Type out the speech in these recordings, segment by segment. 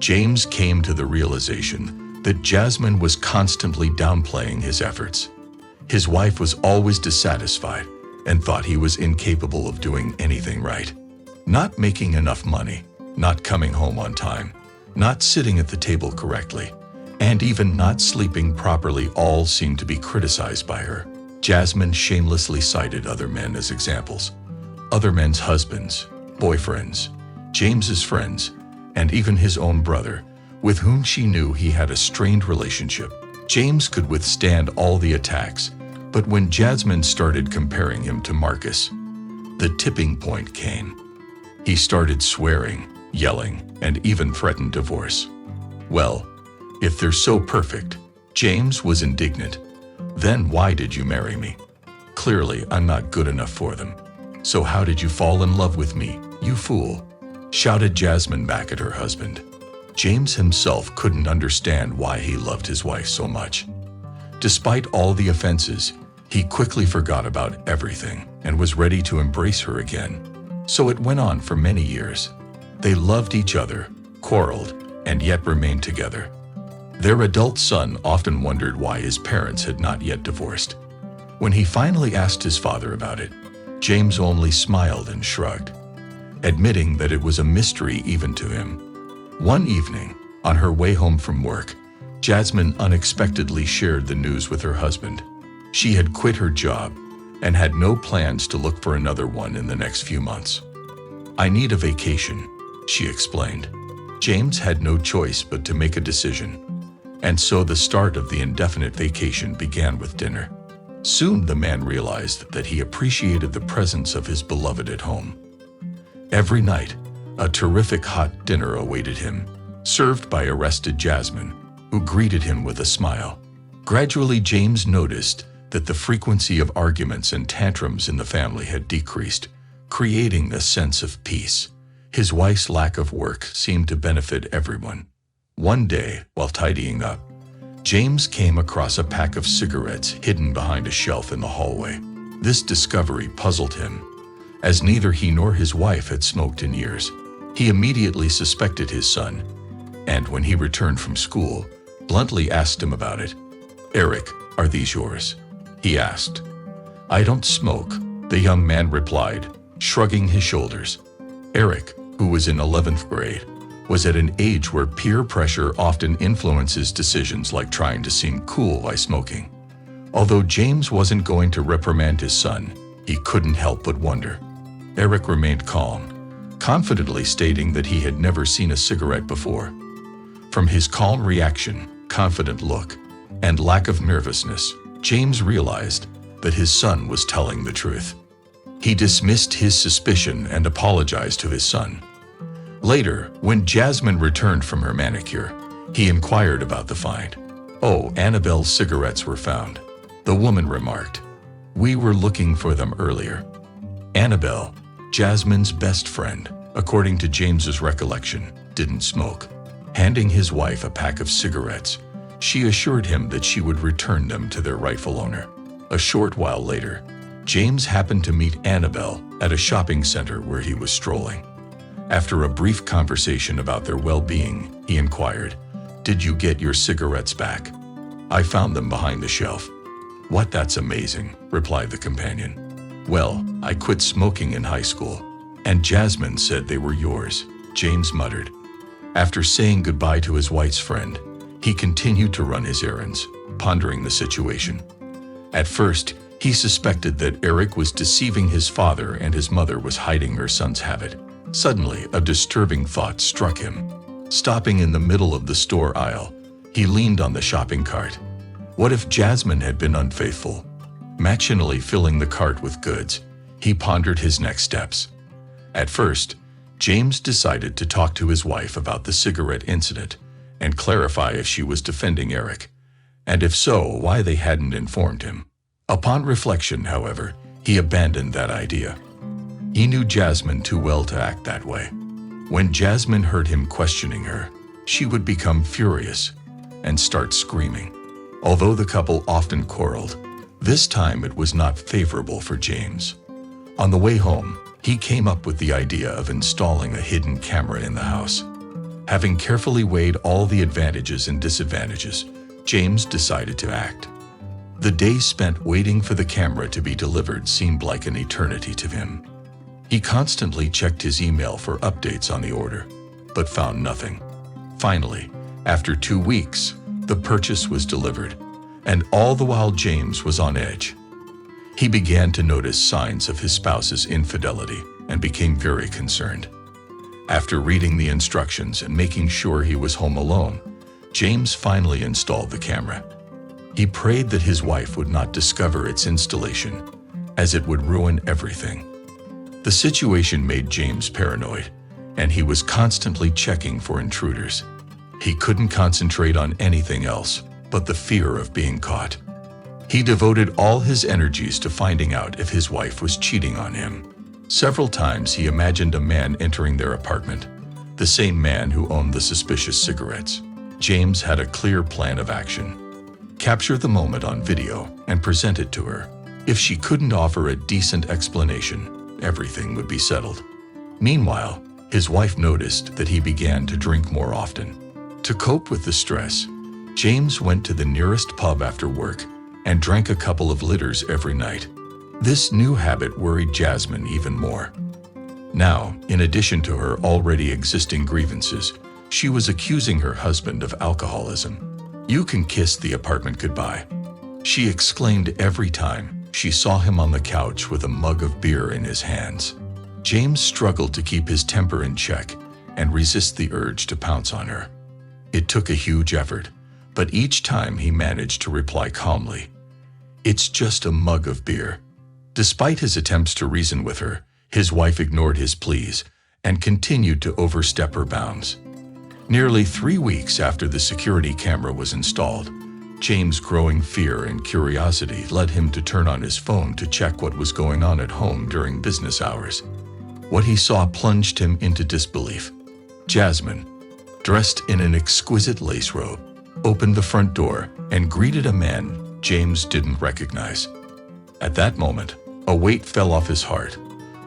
James came to the realization that Jasmine was constantly downplaying his efforts. His wife was always dissatisfied and thought he was incapable of doing anything right. Not making enough money, not coming home on time, not sitting at the table correctly, and even not sleeping properly all seemed to be criticized by her. Jasmine shamelessly cited other men as examples. Other men's husbands, boyfriends, James's friends, and even his own brother, with whom she knew he had a strained relationship. James could withstand all the attacks, but when Jasmine started comparing him to Marcus, the tipping point came. He started swearing, yelling, and even threatened divorce. Well, if they're so perfect, James was indignant. Then why did you marry me? Clearly, I'm not good enough for them. So how did you fall in love with me, you fool? Shouted Jasmine back at her husband. James himself couldn't understand why he loved his wife so much. Despite all the offenses, he quickly forgot about everything and was ready to embrace her again. So it went on for many years. They loved each other, quarreled, and yet remained together. Their adult son often wondered why his parents had not yet divorced. When he finally asked his father about it, James only smiled and shrugged, admitting that it was a mystery even to him. One evening, on her way home from work, Jasmine unexpectedly shared the news with her husband. She had quit her job and had no plans to look for another one in the next few months. I need a vacation, she explained. James had no choice but to make a decision. And so the start of the indefinite vacation began with dinner. Soon the man realized that he appreciated the presence of his beloved at home. Every night, a terrific hot dinner awaited him, served by a rested Jasmine, who greeted him with a smile. Gradually, James noticed that the frequency of arguments and tantrums in the family had decreased, creating a sense of peace. His wife's lack of work seemed to benefit everyone. One day, while tidying up, James came across a pack of cigarettes hidden behind a shelf in the hallway. This discovery puzzled him, as neither he nor his wife had smoked in years. He immediately suspected his son, and when he returned from school, bluntly asked him about it. "Eric, are these yours?" he asked. "I don't smoke," the young man replied, shrugging his shoulders. Eric, who was in 11th grade, was at an age where peer pressure often influences decisions like trying to seem cool by smoking. Although James wasn't going to reprimand his son, he couldn't help but wonder. Eric remained calm, confidently stating that he had never seen a cigarette before. From his calm reaction, confident look, and lack of nervousness, James realized that his son was telling the truth. He dismissed his suspicion and apologized to his son. Later, when Jasmine returned from her manicure, he inquired about the find. "Oh, Annabelle's cigarettes were found," the woman remarked. "We were looking for them earlier." Annabelle, Jasmine's best friend, according to James's recollection, didn't smoke. Handing his wife a pack of cigarettes, she assured him that she would return them to their rightful owner. A short while later, James happened to meet Annabelle at a shopping center where he was strolling. After a brief conversation about their well-being, he inquired, "Did you get your cigarettes back?" "I found them behind the shelf." "What, that's amazing," replied the companion. "Well, I quit smoking in high school, and Jasmine said they were yours," James muttered. After saying goodbye to his wife's friend, he continued to run his errands, pondering the situation. At first, he suspected that Eric was deceiving his father and his mother was hiding her son's habit. Suddenly, a disturbing thought struck him. Stopping in the middle of the store aisle, he leaned on the shopping cart. What if Jasmine had been unfaithful? Machinally filling the cart with goods, he pondered his next steps. At first, James decided to talk to his wife about the cigarette incident and clarify if she was defending Eric, and if so, why they hadn't informed him. Upon reflection, however, he abandoned that idea. He knew Jasmine too well to act that way. When Jasmine heard him questioning her, she would become furious and start screaming. Although the couple often quarreled, this time it was not favorable for James. On the way home, he came up with the idea of installing a hidden camera in the house. Having carefully weighed all the advantages and disadvantages, James decided to act. The days spent waiting for the camera to be delivered seemed like an eternity to him. He constantly checked his email for updates on the order, but found nothing. Finally, after 2 weeks, the purchase was delivered, and all the while James was on edge. He began to notice signs of his spouse's infidelity and became very concerned. After reading the instructions and making sure he was home alone, James finally installed the camera. He prayed that his wife would not discover its installation, as it would ruin everything. The situation made James paranoid, and he was constantly checking for intruders. He couldn't concentrate on anything else but the fear of being caught. He devoted all his energies to finding out if his wife was cheating on him. Several times he imagined a man entering their apartment, the same man who owned the suspicious cigarettes. James had a clear plan of action. Capture the moment on video and present it to her. If she couldn't offer a decent explanation, everything would be settled. Meanwhile, his wife noticed that he began to drink more often. To cope with the stress, James went to the nearest pub after work and drank a couple of liters every night. This new habit worried Jasmine even more. Now, in addition to her already existing grievances, she was accusing her husband of alcoholism. "You can kiss the apartment goodbye," she exclaimed every time she saw him on the couch with a mug of beer in his hands. James struggled to keep his temper in check and resist the urge to pounce on her. It took a huge effort, but each time he managed to reply calmly, "It's just a mug of beer." Despite his attempts to reason with her, his wife ignored his pleas and continued to overstep her bounds. Nearly 3 weeks after the security camera was installed, James' growing fear and curiosity led him to turn on his phone to check what was going on at home during business hours. What he saw plunged him into disbelief. Jasmine, dressed in an exquisite lace robe, opened the front door and greeted a man James didn't recognize. At that moment, a weight fell off his heart,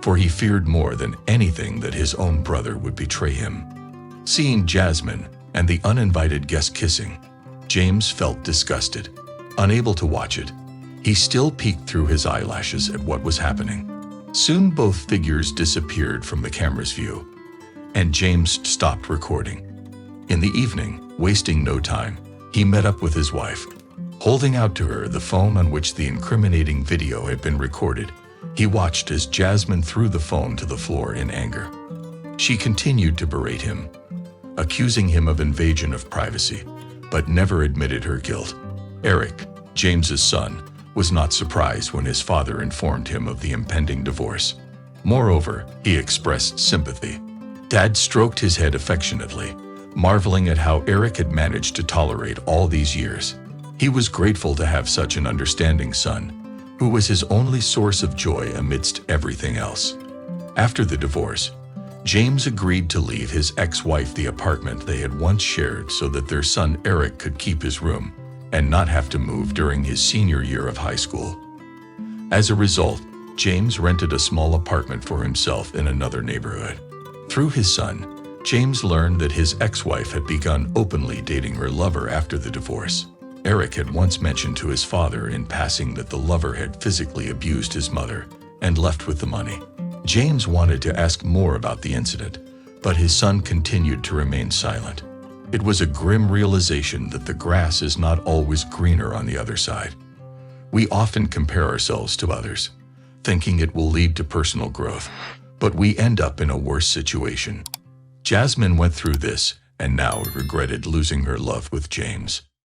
for he feared more than anything that his own brother would betray him. Seeing Jasmine and the uninvited guest kissing, James felt disgusted. Unable to watch it, he still peeked through his eyelashes at what was happening. Soon both figures disappeared from the camera's view, and James stopped recording. In the evening, wasting no time, he met up with his wife. Holding out to her the phone on which the incriminating video had been recorded, he watched as Jasmine threw the phone to the floor in anger. She continued to berate him, accusing him of invasion of privacy, but never admitted her guilt. Eric, James's son, was not surprised when his father informed him of the impending divorce. Moreover, he expressed sympathy. Dad stroked his head affectionately, marveling at how Eric had managed to tolerate all these years. He was grateful to have such an understanding son, who was his only source of joy amidst everything else. After the divorce, James agreed to leave his ex-wife the apartment they had once shared so that their son Eric could keep his room and not have to move during his senior year of high school. As a result, James rented a small apartment for himself in another neighborhood. Through his son, James learned that his ex-wife had begun openly dating her lover after the divorce. Eric had once mentioned to his father in passing that the lover had physically abused his mother and left with the money. James wanted to ask more about the incident, but his son continued to remain silent. It was a grim realization that the grass is not always greener on the other side. We often compare ourselves to others, thinking it will lead to personal growth, but we end up in a worse situation. Jasmine went through this and now regretted losing her love with James.